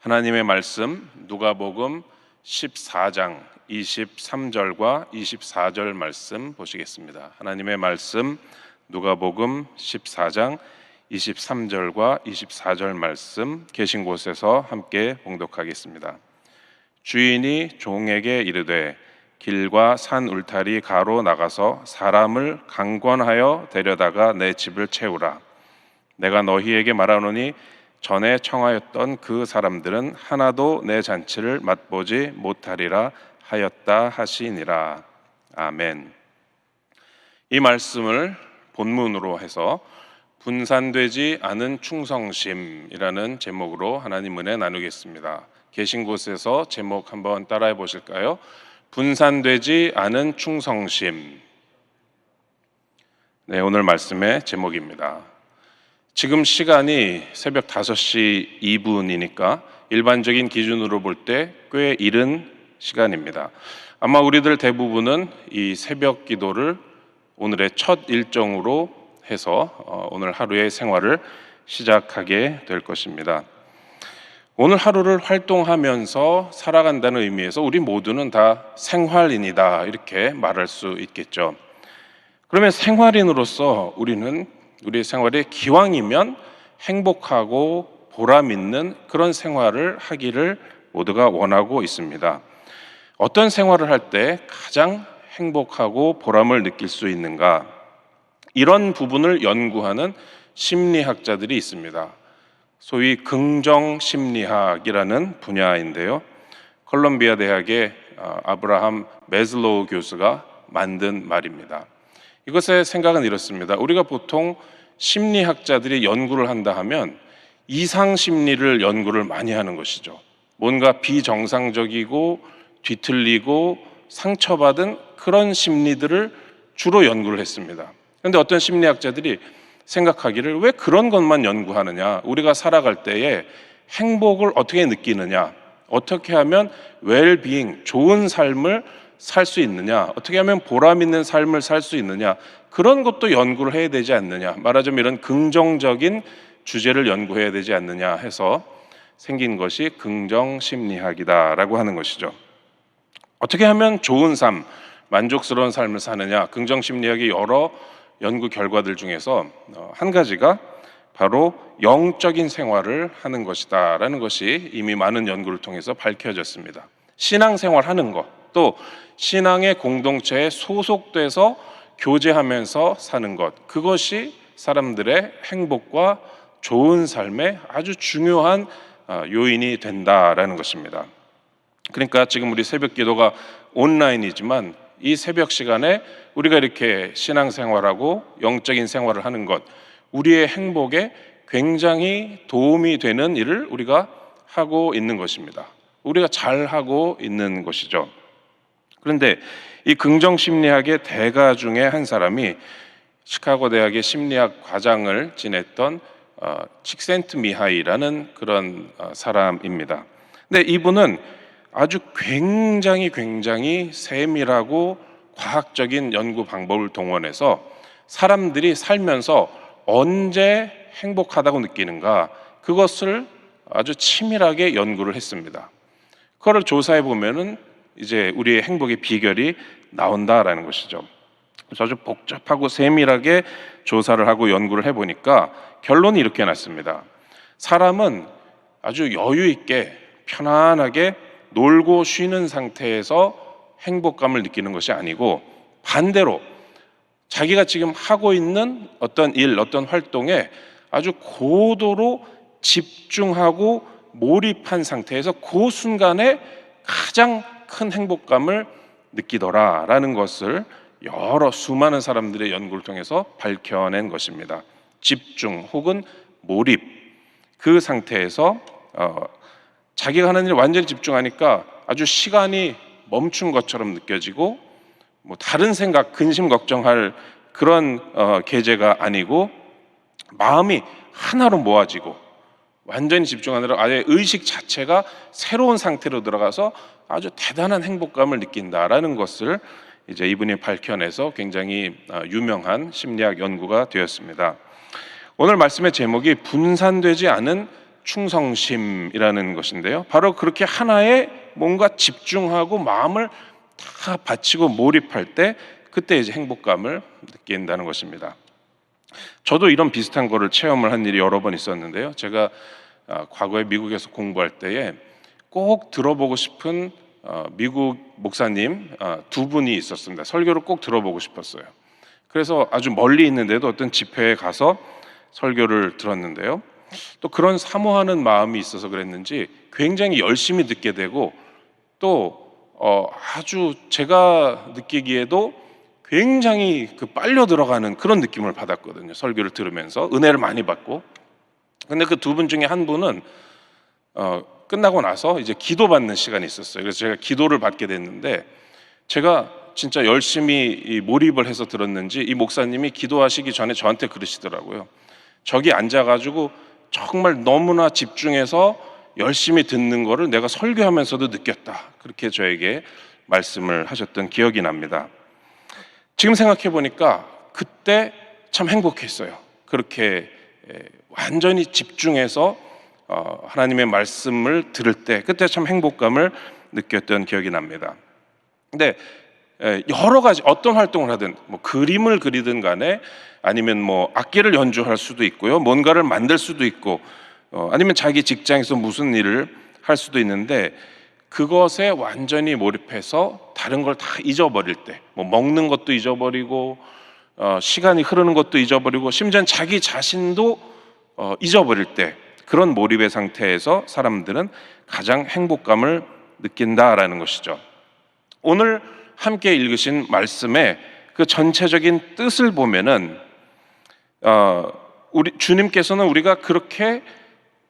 하나님의 말씀 누가복음 14장 23절과 24절 말씀 보시겠습니다. 하나님의 말씀 누가복음 14장 23절과 24절 말씀 계신 곳에서 함께 봉독하겠습니다. 주인이 종에게 이르되 길과 산 울타리 가로 나가서 사람을 강권하여 데려다가 내 집을 채우라. 내가 너희에게 말하노니 전에 청하였던 그 사람들은 하나도 내 잔치를 맛보지 못하리라 하였다 하시니라. 아멘. 이 말씀을 본문으로 해서 분산되지 않은 충성심이라는 제목으로 하나님 은혜 나누겠습니다. 계신 곳에서 제목 한번 따라해 보실까요? 분산되지 않은 충성심. 네, 오늘 말씀의 제목입니다. 지금 시간이 새벽 5시 2분이니까 일반적인 기준으로 볼 때 꽤 이른 시간입니다. 아마 우리들 대부분은 이 새벽 기도를 오늘의 첫 일정으로 해서 오늘 하루의 생활을 시작하게 될 것입니다. 오늘 하루를 활동하면서 살아간다는 의미에서 우리 모두는 다 생활인이다 이렇게 말할 수 있겠죠. 그러면 생활인으로서 우리는 우리 생활에 기왕이면 행복하고 보람 있는 그런 생활을 하기를 모두가 원하고 있습니다. 어떤 생활을 할 때 가장 행복하고 보람을 느낄 수 있는가? 이런 부분을 연구하는 심리학자들이 있습니다. 소위 긍정심리학이라는 분야인데요. 콜롬비아 대학의 아브라함 메슬로우 교수가 만든 말입니다. 이것의 생각은 이렇습니다. 우리가 보통 심리학자들이 연구를 한다 하면 이상 심리를 연구를 많이 하는 것이죠. 뭔가 비정상적이고 뒤틀리고 상처받은 그런 심리들을 주로 연구를 했습니다. 그런데 어떤 심리학자들이 생각하기를 왜 그런 것만 연구하느냐? 우리가 살아갈 때에 행복을 어떻게 느끼느냐? 어떻게 하면 웰비잉, 좋은 삶을 살 수 있느냐? 어떻게 하면 보람 있는 삶을 살 수 있느냐? 그런 것도 연구를 해야 되지 않느냐? 말하자면 이런 긍정적인 주제를 연구해야 되지 않느냐 해서 생긴 것이 긍정심리학이다라고 하는 것이죠. 어떻게 하면 좋은 삶, 만족스러운 삶을 사느냐? 긍정심리학의 여러 연구 결과들 중에서 한 가지가 바로 영적인 생활을 하는 것이다라는 것이 이미 많은 연구를 통해서 밝혀졌습니다. 신앙생활하는 것, 또 신앙의 공동체에 소속돼서 교제하면서 사는 것, 그것이 사람들의 행복과 좋은 삶의 아주 중요한 요인이 된다라는 것입니다. 그러니까 지금 우리 새벽 기도가 온라인이지만 이 새벽 시간에 우리가 이렇게 신앙생활하고 영적인 생활을 하는 것, 우리의 행복에 굉장히 도움이 되는 일을 우리가 하고 있는 것입니다. 우리가 잘 하고 있는 것이죠. 그런데 이 긍정심리학의 대가 중에 한 사람이 시카고 대학의 심리학 과장을 지냈던 칙센트미하이라는 그런 사람입니다. 근데 이분은 아주 굉장히 세밀하고 과학적인 연구 방법을 동원해서 사람들이 살면서 언제 행복하다고 느끼는가, 그것을 아주 치밀하게 연구를 했습니다. 그거를 조사해 보면은 이제 우리의 행복의 비결이 나온다라는 것이죠. 그래서 아주 복잡하고 세밀하게 조사를 하고 연구를 해보니까 결론이 이렇게 났습니다. 사람은 아주 여유 있게 편안하게 놀고 쉬는 상태에서 행복감을 느끼는 것이 아니고 반대로 자기가 지금 하고 있는 어떤 일, 어떤 활동에 아주 고도로 집중하고 몰입한 상태에서 그 순간에 가장 큰 행복감을 느끼더라라는 것을 여러 수많은 사람들의 연구를 통해서 밝혀낸 것입니다. 집중 혹은 몰입, 그 상태에서 자기가 하는 일에 완전히 집중하니까 아주 시간이 멈춘 것처럼 느껴지고 다른 생각, 근심 걱정할 그런 계제가 아니고 마음이 하나로 모아지고 완전히 집중하느라 아예 의식 자체가 새로운 상태로 들어가서 아주 대단한 행복감을 느낀다라는 것을 이제 이분이 밝혀내서 굉장히 유명한 심리학 연구가 되었습니다. 오늘 말씀의 제목이 분산되지 않은 충성심이라는 것인데요. 바로 그렇게 하나에 뭔가 집중하고 마음을 다 바치고 몰입할 때 그때 이제 행복감을 느낀다는 것입니다. 저도 이런 비슷한 거를 체험을 한 일이 여러 번 있었는데요. 제가 과거에 미국에서 공부할 때에 꼭 들어보고 싶은 미국 목사님 두 분이 있었습니다. 설교를 꼭 들어보고 싶었어요. 그래서 아주 멀리 있는데도 어떤 집회에 가서 설교를 들었는데요. 또 그런 사모하는 마음이 있어서 그랬는지 굉장히 열심히 듣게 되고 또 아주 제가 느끼기에도 굉장히 빨려 들어가는 그런 느낌을 받았거든요. 설교를 들으면서 은혜를 많이 받고. 근데 그 두 분 중에 한 분은 끝나고 나서 이제 기도받는 시간이 있었어요. 그래서 제가 기도를 받게 됐는데 제가 진짜 열심히 몰입을 해서 들었는지 이 목사님이 기도하시기 전에 저한테 그러시더라고요. 저기 앉아가지고 정말 너무나 집중해서 열심히 듣는 거를 내가 설교하면서도 느꼈다. 그렇게 저에게 말씀을 하셨던 기억이 납니다. 지금 생각해 보니까 그때 참 행복했어요. 그렇게 완전히 집중해서 하나님의 말씀을 들을 때 그때 참 행복감을 느꼈던 기억이 납니다. 근데 여러 가지 어떤 활동을 하든 뭐 그림을 그리든 간에 아니면 뭐 악기를 연주할 수도 있고요, 뭔가를 만들 수도 있고 아니면 자기 직장에서 무슨 일을 할 수도 있는데 그것에 완전히 몰입해서 다른 걸 다 잊어버릴 때, 뭐 먹는 것도 잊어버리고 시간이 흐르는 것도 잊어버리고 심지어 자기 자신도 잊어버릴 때 그런 몰입의 상태에서 사람들은 가장 행복감을 느낀다라는 것이죠. 오늘 함께 읽으신 말씀의 그 전체적인 뜻을 보면은 우리 주님께서는 우리가 그렇게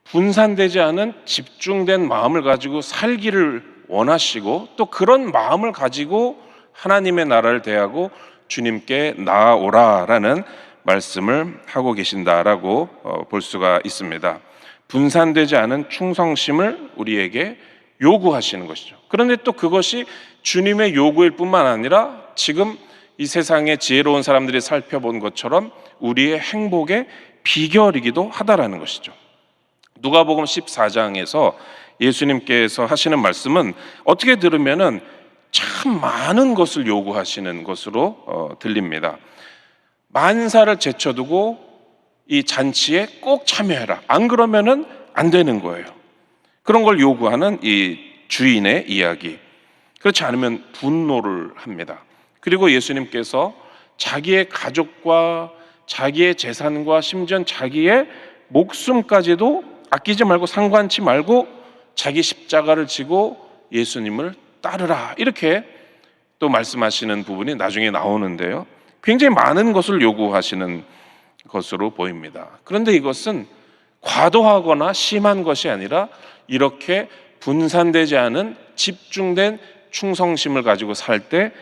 분산되지 않은 집중된 마음을 가지고 살기를 원하시고 또 그런 마음을 가지고 하나님의 나라를 대하고 주님께 나아오라라는 말씀을 하고 계신다라고 볼 수가 있습니다. 분산되지 않은 충성심을 우리에게 요구하시는 것이죠. 그런데 또 그것이 주님의 요구일 뿐만 아니라 지금 이 세상의 지혜로운 사람들이 살펴본 것처럼 우리의 행복의 비결이기도 하다라는 것이죠. 누가복음 14장에서 예수님께서 하시는 말씀은 어떻게 들으면은 참 많은 것을 요구하시는 것으로 들립니다. 만사를 제쳐두고 이 잔치에 꼭 참여해라. 안 그러면은 안 되는 거예요. 그런 걸 요구하는 이 주인의 이야기. 그렇지 않으면 분노를 합니다. 그리고 예수님께서 자기의 가족과 자기의 재산과 심지어 자기의 목숨까지도 아끼지 말고 상관치 말고 자기 십자가를 지고 예수님을 따르라 이렇게 또 말씀하시는 부분이 나중에 나오는데요. 굉장히 많은 것을 요구하시는 것으로 보입니다. 그런데 이것은 과도하거나 심한 것이 아니라 이렇게 분산되지 않은 집중된 충성심을 가지고 살 때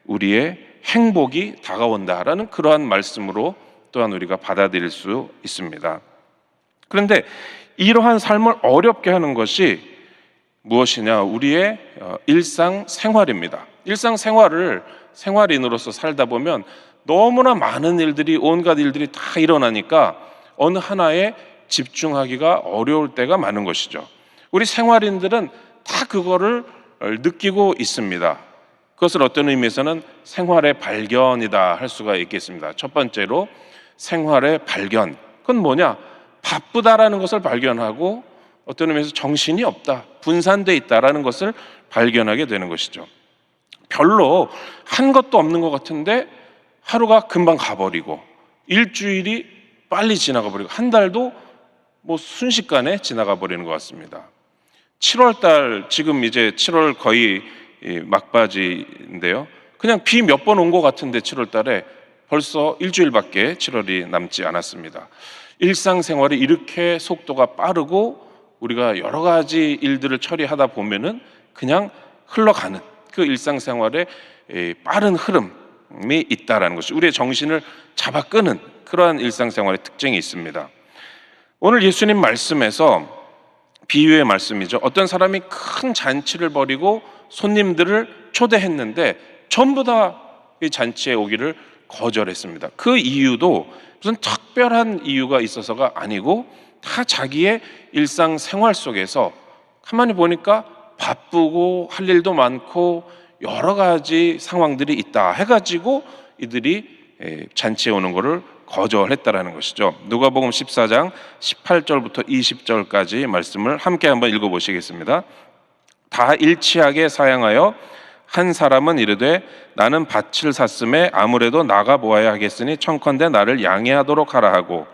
우리의 행복이 다가온다라는 그러한 말씀으로 또한 우리가 받아들일 수 있습니다. 그런데 이러한 삶을 어렵게 하는 것이 무엇이냐? 우리의 일상생활입니다. 일상생활을 생활인으로서 살다 보면 너무나 많은 일들이 온갖 일들이 다 일어나니까 어느 하나에 집중하기가 어려울 때가 많은 것이죠. 우리 생활인들은 다 그거를 느끼고 있습니다. 그것을 어떤 의미에서는 생활의 발견이다 할 수가 있겠습니다. 첫 번째로 생활의 발견. 그건 뭐냐? 바쁘다라는 것을 발견하고 어떤 의미에서 정신이 없다, 분산돼 있다라는 것을 발견하게 되는 것이죠. 별로 한 것도 없는 것 같은데 하루가 금방 가버리고 일주일이 빨리 지나가 버리고 한 달도 뭐 순식간에 지나가 버리는 것 같습니다. 7월 달 지금 이제 7월 거의 막바지인데요. 그냥 비 몇 번 온 것 같은데 7월 달에 벌써 일주일밖에 7월이 남지 않았습니다. 일상생활이 이렇게 속도가 빠르고 우리가 여러 가지 일들을 처리하다 보면은 그냥 흘러가는 그 일상생활의 빠른 흐름이 있다라는 것이 우리의 정신을 잡아 끄는 그러한 일상생활의 특징이 있습니다. 오늘 예수님 말씀에서 비유의 말씀이죠. 어떤 사람이 큰 잔치를 벌이고 손님들을 초대했는데 전부 다 이 잔치에 오기를 거절했습니다. 그 이유도 무슨 특별한 이유가 있어서가 아니고 다 자기의 일상생활 속에서 가만히 보니까 바쁘고 할 일도 많고 여러 가지 상황들이 있다 해가지고 이들이 잔치에 오는 것을 거절했다라는 것이죠. 누가복음 14장 18절부터 20절까지 말씀을 함께 한번 읽어보시겠습니다. 다 일치하게 사양하여 한 사람은 이르되 나는 밭을 샀음에 아무래도 나가 보아야 하겠으니 청컨대 나를 양해하도록 하라 하고,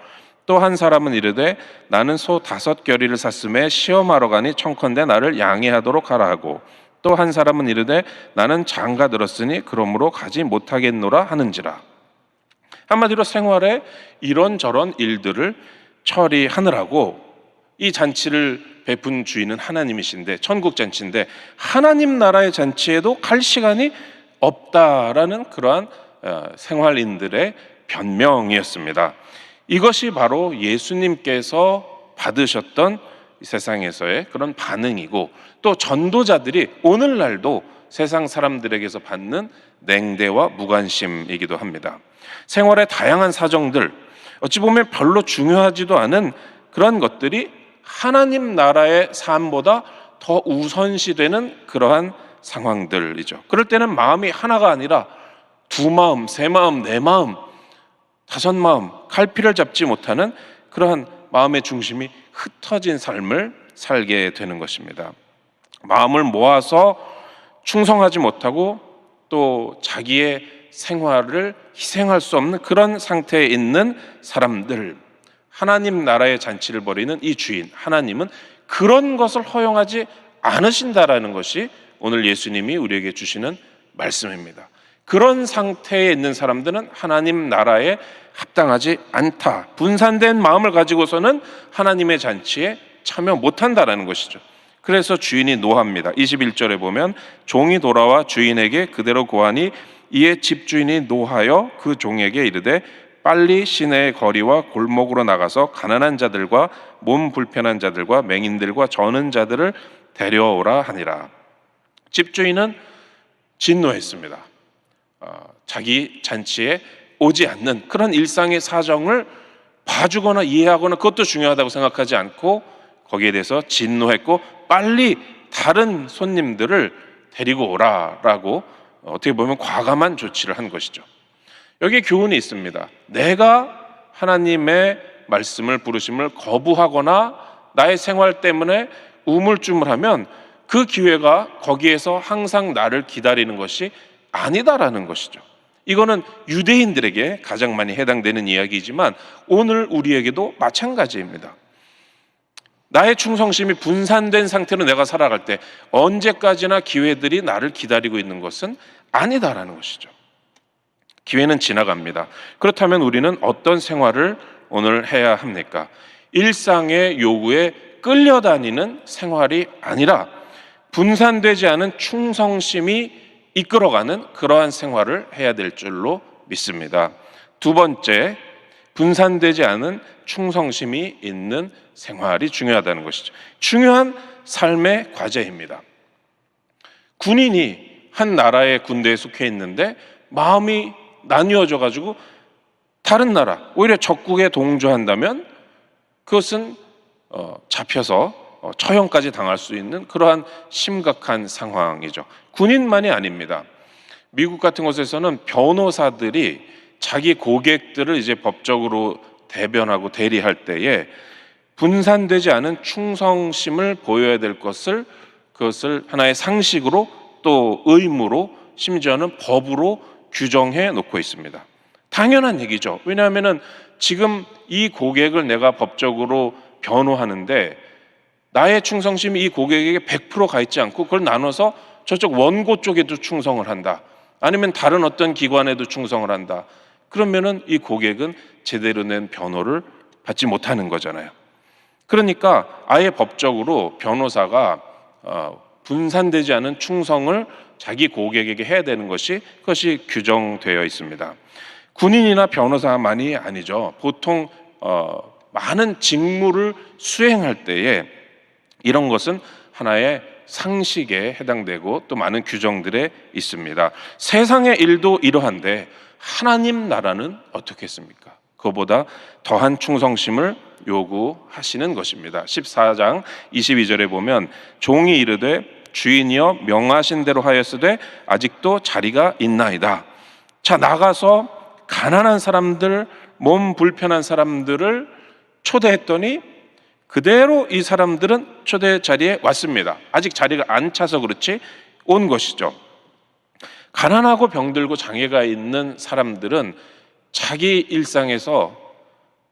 또 한 사람은 이르되 나는 소 5겨리를 샀음에 시험하러 가니 청컨대 나를 양해하도록 하라 하고, 또 한 사람은 이르되 나는 장가 들었으니 그러므로 가지 못하겠노라 하는지라. 한마디로 생활에 이런저런 일들을 처리하느라고 이 잔치를 베푼 주인은 하나님이신데, 천국 잔치인데 하나님 나라의 잔치에도 갈 시간이 없다라는 그러한 생활인들의 변명이었습니다. 이것이 바로 예수님께서 받으셨던 세상에서의 그런 반응이고, 또 전도자들이 오늘날도 세상 사람들에게서 받는 냉대와 무관심이기도 합니다. 생활의 다양한 사정들, 어찌 보면 별로 중요하지도 않은 그런 것들이 하나님 나라의 삶보다 더 우선시되는 그러한 상황들이죠. 그럴 때는 마음이 하나가 아니라 두 마음, 세 마음, 네 마음, 다섯 마음, 갈피를 잡지 못하는 그러한 마음의 중심이 흩어진 삶을 살게 되는 것입니다. 마음을 모아서 충성하지 못하고 또 자기의 생활을 희생할 수 없는 그런 상태에 있는 사람들, 하나님 나라의 잔치를 벌이는 이 주인 하나님은 그런 것을 허용하지 않으신다라는 것이 오늘 예수님이 우리에게 주시는 말씀입니다. 그런 상태에 있는 사람들은 하나님 나라에 합당하지 않다, 분산된 마음을 가지고서는 하나님의 잔치에 참여 못한다라는 것이죠. 그래서 주인이 노합니다. 21절에 보면 종이 돌아와 주인에게 그대로 고하니 이에 집주인이 노하여 그 종에게 이르되 빨리 시내의 거리와 골목으로 나가서 가난한 자들과 몸 불편한 자들과 맹인들과 저는 자들을 데려오라 하니라. 집주인은 진노했습니다. 자기 잔치에 오지 않는 그런 일상의 사정을 봐주거나 이해하거나 그것도 중요하다고 생각하지 않고 거기에 대해서 진노했고, 빨리 다른 손님들을 데리고 오라라고 어떻게 보면 과감한 조치를 한 것이죠. 여기에 교훈이 있습니다. 내가 하나님의 말씀을, 부르심을 거부하거나 나의 생활 때문에 우물쭈물하면 그 기회가 거기에서 항상 나를 기다리는 것이 아니다라는 것이죠. 이거는 유대인들에게 가장 많이 해당되는 이야기이지만 오늘 우리에게도 마찬가지입니다. 나의 충성심이 분산된 상태로 내가 살아갈 때 언제까지나 기회들이 나를 기다리고 있는 것은 아니다라는 것이죠. 기회는 지나갑니다. 그렇다면 우리는 어떤 생활을 오늘 해야 합니까? 일상의 요구에 끌려다니는 생활이 아니라 분산되지 않은 충성심이 이끌어가는 그러한 생활을 해야 될 줄로 믿습니다. 두 번째, 분산되지 않은 충성심이 있는 생활이 중요하다는 것이죠. 중요한 삶의 과제입니다. 군인이 한 나라의 군대에 속해 있는데 마음이 나뉘어져 가지고 다른 나라, 오히려 적국에 동조한다면 그것은 잡혀서 처형까지 당할 수 있는 그러한 심각한 상황이죠. 군인만이 아닙니다. 미국 같은 곳에서는 변호사들이 자기 고객들을 이제 법적으로 대변하고 대리할 때에 분산되지 않은 충성심을 보여야 될 것을, 그것을 하나의 상식으로 또 의무로 심지어는 법으로 규정해 놓고 있습니다. 당연한 얘기죠. 왜냐하면 지금 이 고객을 내가 법적으로 변호하는데 나의 충성심이 이 고객에게 100%가 있지 않고 그걸 나눠서 저쪽 원고 쪽에도 충성을 한다, 아니면 다른 어떤 기관에도 충성을 한다, 그러면은 이 고객은 제대로 된 변호를 받지 못하는 거잖아요. 그러니까 아예 법적으로 변호사가 분산되지 않은 충성을 자기 고객에게 해야 되는 것이, 그것이 규정되어 있습니다. 군인이나 변호사만이 아니죠. 보통 많은 직무를 수행할 때에 이런 것은 하나의 상식에 해당되고 또 많은 규정들에 있습니다. 세상의 일도 이러한데 하나님 나라는 어떻겠습니까? 그보다 더한 충성심을 요구하시는 것입니다. 14장 22절에 보면 종이 이르되 주인이여 명하신 대로 하였으되 아직도 자리가 있나이다. 자, 나가서 가난한 사람들, 몸 불편한 사람들을 초대했더니 그대로 이 사람들은 초대 자리에 왔습니다. 아직 자리가 안 차서 그렇지 온 것이죠. 가난하고 병들고 장애가 있는 사람들은 자기 일상에서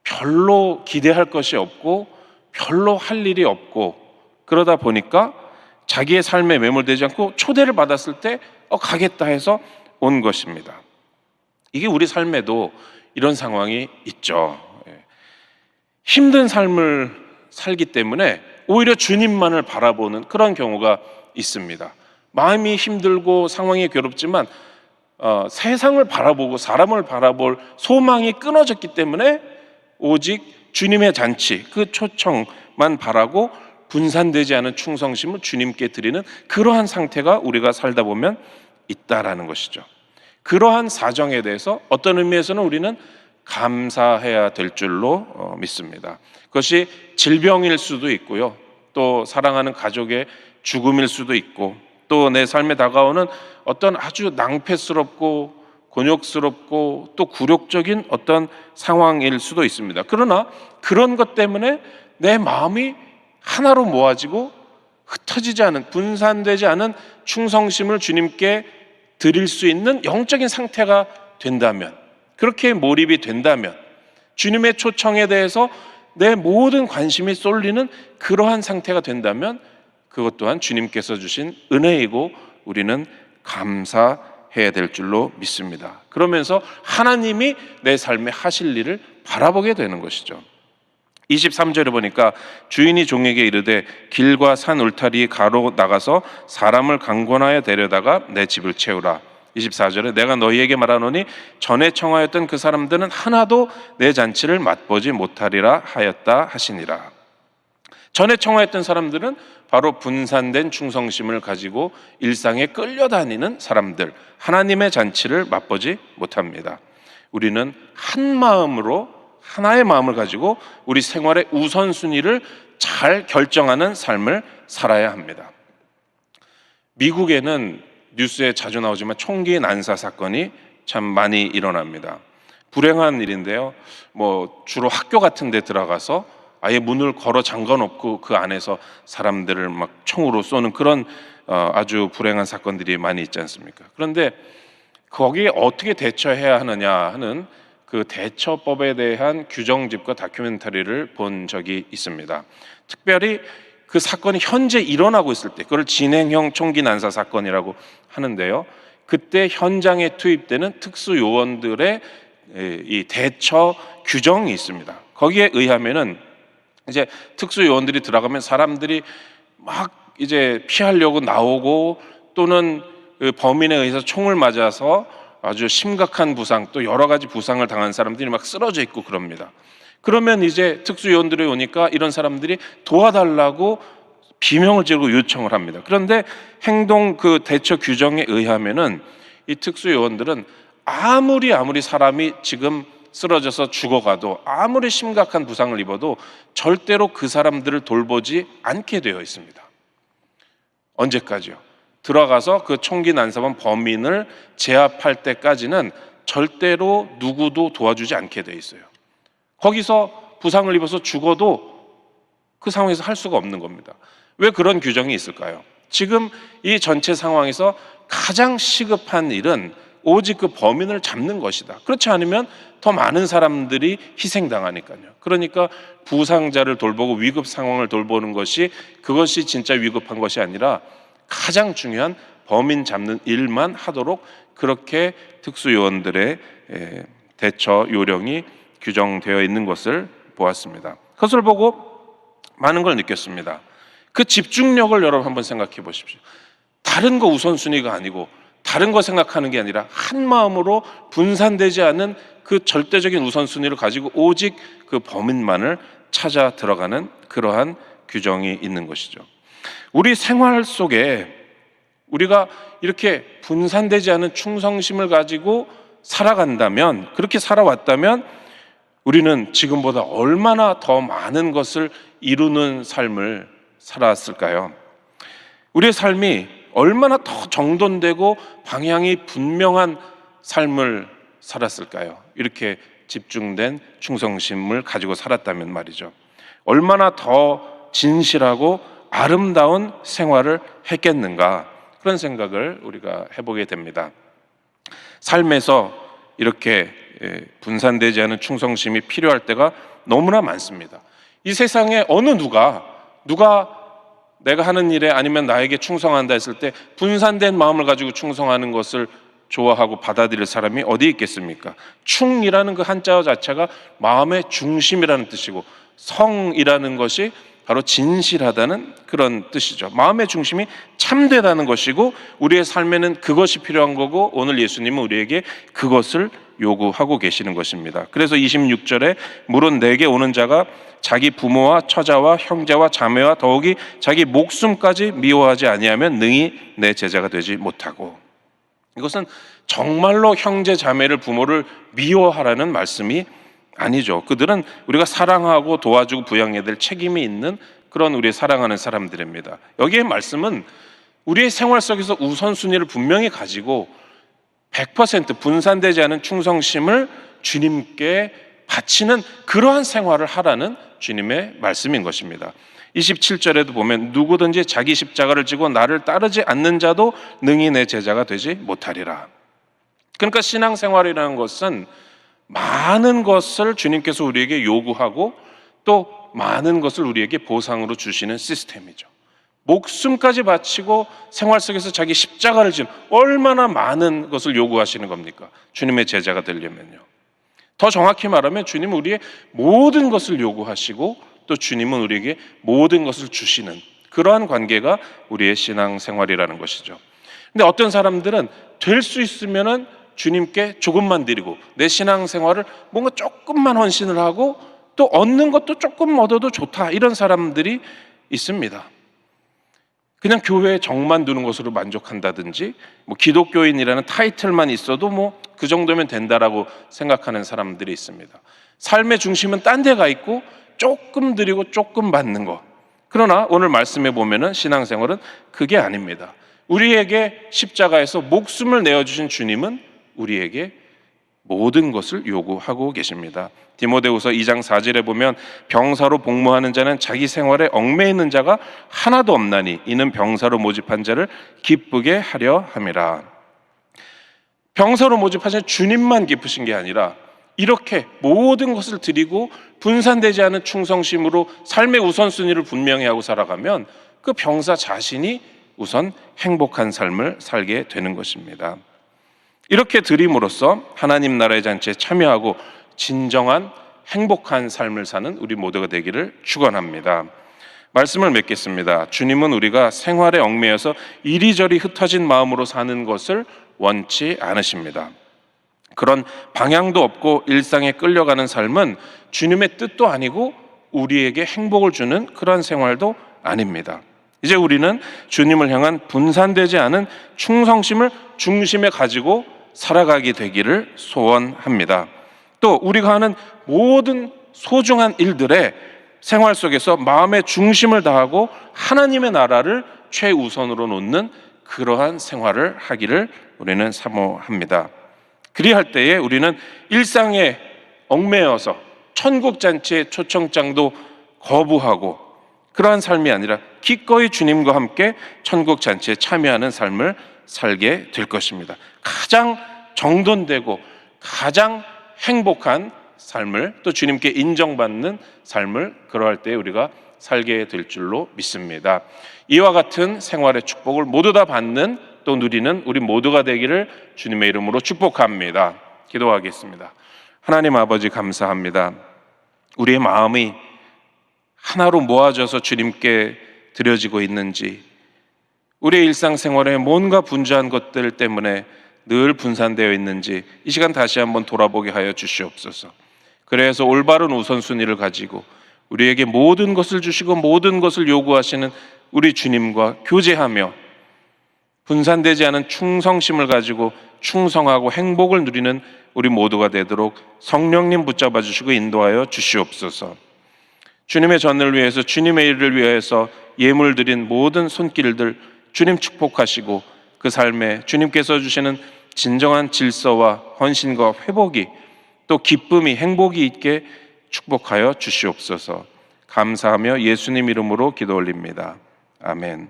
별로 기대할 것이 없고 별로 할 일이 없고 그러다 보니까 자기의 삶에 매몰되지 않고 초대를 받았을 때 가겠다 해서 온 것입니다. 이게 우리 삶에도 이런 상황이 있죠. 힘든 삶을 살기 때문에 오히려 주님만을 바라보는 그런 경우가 있습니다. 마음이 힘들고 상황이 괴롭지만 세상을 바라보고 사람을 바라볼 소망이 끊어졌기 때문에 오직 주님의 잔치, 그 초청만 바라고 분산되지 않은 충성심을 주님께 드리는 그러한 상태가 우리가 살다 보면 있다라는 것이죠. 그러한 사정에 대해서 어떤 의미에서는 우리는 감사해야 될 줄로 믿습니다. 그것이 질병일 수도 있고요, 또 사랑하는 가족의 죽음일 수도 있고, 또 내 삶에 다가오는 어떤 아주 낭패스럽고 곤욕스럽고 또 굴욕적인 어떤 상황일 수도 있습니다. 그러나 그런 것 때문에 내 마음이 하나로 모아지고 흩어지지 않은, 분산되지 않은 충성심을 주님께 드릴 수 있는 영적인 상태가 된다면, 그렇게 몰입이 된다면, 주님의 초청에 대해서 내 모든 관심이 쏠리는 그러한 상태가 된다면 그것 또한 주님께서 주신 은혜이고 우리는 감사해야 될 줄로 믿습니다. 그러면서 하나님이 내 삶에 하실 일을 바라보게 되는 것이죠. 23절에 보니까 주인이 종에게 이르되 길과 산 울타리 가로 나가서 사람을 강권하여 데려다가 내 집을 채우라. 24절에 내가 너희에게 말하노니 전에 청하였던 그 사람들은 하나도 내 잔치를 맛보지 못하리라 하였다 하시니라. 전에 청하였던 사람들은 바로 분산된 충성심을 가지고 일상에 끌려다니는 사람들, 하나님의 잔치를 맛보지 못합니다. 우리는 한 마음으로, 하나의 마음을 가지고 우리 생활의 우선순위를 잘 결정하는 삶을 살아야 합니다. 미국에는 뉴스에 자주 나오지만 총기 난사 사건이 참 많이 일어납니다. 불행한 일인데요, 주로 학교 같은 데 들어가서 아예 문을 걸어 잠궈 놓고 그 안에서 사람들을 막 총으로 쏘는 그런 아주 불행한 사건들이 많이 있지 않습니까? 그런데 거기에 어떻게 대처해야 하느냐 하는 그 대처법에 대한 규정집과 다큐멘터리를 본 적이 있습니다. 특별히 그 사건이 현재 일어나고 있을 때, 그걸 진행형 총기 난사 사건이라고 하는데요, 그때 현장에 투입되는 특수 요원들의 이 대처 규정이 있습니다. 거기에 의하면은 이제 특수 요원들이 들어가면 사람들이 막 이제 피하려고 나오고, 또는 그 범인에 의해서 총을 맞아서 아주 심각한 부상, 또 여러 가지 부상을 당한 사람들이 막 쓰러져 있고 그럽니다. 그러면 이제 특수 요원들이 오니까 이런 사람들이 도와달라고 비명을 지르고 요청을 합니다. 그런데 행동 그 대처 규정에 의하면은 이 특수 요원들은 아무리 사람이 지금 쓰러져서 죽어가도, 아무리 심각한 부상을 입어도 절대로 그 사람들을 돌보지 않게 되어 있습니다. 언제까지요? 들어가서 그 총기 난사범 범인을 제압할 때까지는 절대로 누구도 도와주지 않게 되어 있어요. 거기서 부상을 입어서 죽어도 그 상황에서 할 수가 없는 겁니다. 왜 그런 규정이 있을까요? 지금 이 전체 상황에서 가장 시급한 일은 오직 그 범인을 잡는 것이다. 그렇지 않으면 더 많은 사람들이 희생당하니까요. 그러니까 부상자를 돌보고 위급 상황을 돌보는 것이, 그것이 진짜 위급한 것이 아니라 가장 중요한 범인 잡는 일만 하도록 그렇게 특수요원들의 대처 요령이 규정되어 있는 것을 보았습니다. 그것을 보고 많은 걸 느꼈습니다. 그 집중력을 여러분 한번 생각해 보십시오. 다른 거 우선순위가 아니고, 다른 거 생각하는 게 아니라 한 마음으로 분산되지 않은 그 절대적인 우선순위를 가지고 오직 그 범인만을 찾아 들어가는 그러한 규정이 있는 것이죠. 우리 생활 속에 우리가 이렇게 분산되지 않은 충성심을 가지고 살아간다면, 그렇게 살아왔다면 우리는 지금보다 얼마나 더 많은 것을 이루는 삶을 살았을까요? 우리의 삶이 얼마나 더 정돈되고 방향이 분명한 삶을 살았을까요? 이렇게 집중된 충성심을 가지고 살았다면 말이죠. 얼마나 더 진실하고 아름다운 생활을 했겠는가, 그런 생각을 우리가 해보게 됩니다. 삶에서 이렇게 분산되지 않은 충성심이 필요할 때가 너무나 많습니다. 이 세상에 어느 누가 내가 하는 일에 아니면 나에게 충성한다 했을 때 분산된 마음을 가지고 충성하는 것을 좋아하고 받아들일 사람이 어디 있겠습니까? 충이라는 그 한자어 자체가 마음의 중심이라는 뜻이고, 성이라는 것이 바로 진실하다는 그런 뜻이죠. 마음의 중심이 참되다는 것이고, 우리의 삶에는 그것이 필요한 거고, 오늘 예수님은 우리에게 그것을 요구하고 계시는 것입니다. 그래서 26절에 물은 내게 오는 자가 자기 부모와 처자와 형제와 자매와 더욱이 자기 목숨까지 미워하지 아니하면 능히 내 제자가 되지 못하고, 이것은 정말로 형제 자매를 부모를 미워하라는 말씀이 아니죠. 그들은 우리가 사랑하고 도와주고 부양해야 될 책임이 있는 그런 우리 사랑하는 사람들입니다. 여기에 말씀은 우리의 생활 속에서 우선순위를 분명히 가지고 100% 분산되지 않은 충성심을 주님께 바치는 그러한 생활을 하라는 주님의 말씀인 것입니다. 27절에도 보면 누구든지 자기 십자가를 지고 나를 따르지 않는 자도 능히 내 제자가 되지 못하리라. 그러니까 신앙생활이라는 것은 많은 것을 주님께서 우리에게 요구하고 또 많은 것을 우리에게 보상으로 주시는 시스템이죠. 목숨까지 바치고 생활 속에서 자기 십자가를 지는, 얼마나 많은 것을 요구하시는 겁니까? 주님의 제자가 되려면요. 더 정확히 말하면 주님은 우리의 모든 것을 요구하시고 또 주님은 우리에게 모든 것을 주시는 그러한 관계가 우리의 신앙생활이라는 것이죠. 근데 어떤 사람들은 될 수 있으면은 주님께 조금만 드리고 내 신앙생활을 뭔가 조금만 헌신을 하고 또 얻는 것도 조금 얻어도 좋다, 이런 사람들이 있습니다. 그냥 교회에 정만 두는 것으로 만족한다든지, 기독교인이라는 타이틀만 있어도 그 정도면 된다라고 생각하는 사람들이 있습니다. 삶의 중심은 딴 데가 있고 조금 드리고 조금 받는 것. 그러나 오늘 말씀해 보면은 신앙생활은 그게 아닙니다. 우리에게 십자가에서 목숨을 내어주신 주님은 우리에게 모든 것을 요구하고 계십니다. 디모데후서 2장 4절에 보면 병사로 복무하는 자는 자기 생활에 얽매이는 있는 자가 하나도 없나니 이는 병사로 모집한 자를 기쁘게 하려 함이라. 병사로 모집하신 주님만 기쁘신 게 아니라 이렇게 모든 것을 드리고 분산되지 않은 충성심으로 삶의 우선순위를 분명히 하고 살아가면 그 병사 자신이 우선 행복한 삶을 살게 되는 것입니다. 이렇게 드림으로써 하나님 나라의 잔치에 참여하고 진정한 행복한 삶을 사는 우리 모두가 되기를 축원합니다. 말씀을 맺겠습니다. 주님은 우리가 생활에 얽매여서 이리저리 흩어진 마음으로 사는 것을 원치 않으십니다. 그런 방향도 없고 일상에 끌려가는 삶은 주님의 뜻도 아니고 우리에게 행복을 주는 그런 생활도 아닙니다. 이제 우리는 주님을 향한 분산되지 않은 충성심을 중심에 가지고 살아가게 되기를 소원합니다. 또 우리가 하는 모든 소중한 일들에 생활 속에서 마음의 중심을 다하고 하나님의 나라를 최우선으로 놓는 그러한 생활을 하기를 우리는 사모합니다. 그리할 때에 우리는 일상에 얽매여서 천국 잔치의 초청장도 거부하고 그러한 삶이 아니라 기꺼이 주님과 함께 천국 잔치에 참여하는 삶을 살게 될 것입니다. 가장 정돈되고 가장 행복한 삶을, 또 주님께 인정받는 삶을 그러할 때 우리가 살게 될 줄로 믿습니다. 이와 같은 생활의 축복을 모두 다 받는 또 누리는 우리 모두가 되기를 주님의 이름으로 축복합니다. 기도하겠습니다. 하나님 아버지, 감사합니다. 우리의 마음이 하나로 모아져서 주님께 드려지고 있는지, 우리의 일상생활에 뭔가 분주한 것들 때문에 늘 분산되어 있는지 이 시간 다시 한번 돌아보게 하여 주시옵소서. 그래서 올바른 우선순위를 가지고 우리에게 모든 것을 주시고 모든 것을 요구하시는 우리 주님과 교제하며 분산되지 않은 충성심을 가지고 충성하고 행복을 누리는 우리 모두가 되도록 성령님 붙잡아 주시고 인도하여 주시옵소서. 주님의 전을 위해서, 주님의 일을 위해서 예물 드린 모든 손길들 주님 축복하시고 그 삶에 주님께서 주시는 진정한 질서와 헌신과 회복이, 또 기쁨이, 행복이 있게 축복하여 주시옵소서. 감사하며 예수님 이름으로 기도 올립니다. 아멘.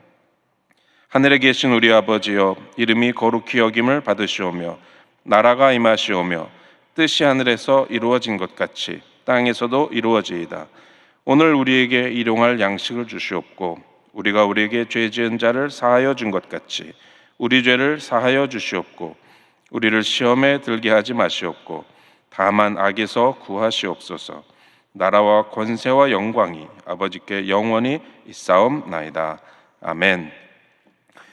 하늘에 계신 우리 아버지여, 이름이 거룩히 여김을 받으시오며 나라가 임하시오며 뜻이 하늘에서 이루어진 것 같이 땅에서도 이루어지이다. 오늘 우리에게 일용할 양식을 주시옵고 우리가 우리에게 죄 지은 자를 사하여 준 것 같이 우리 죄를 사하여 주시옵고 우리를 시험에 들게 하지 마시옵고 다만 악에서 구하시옵소서. 나라와 권세와 영광이 아버지께 영원히 있사옵나이다. 아멘.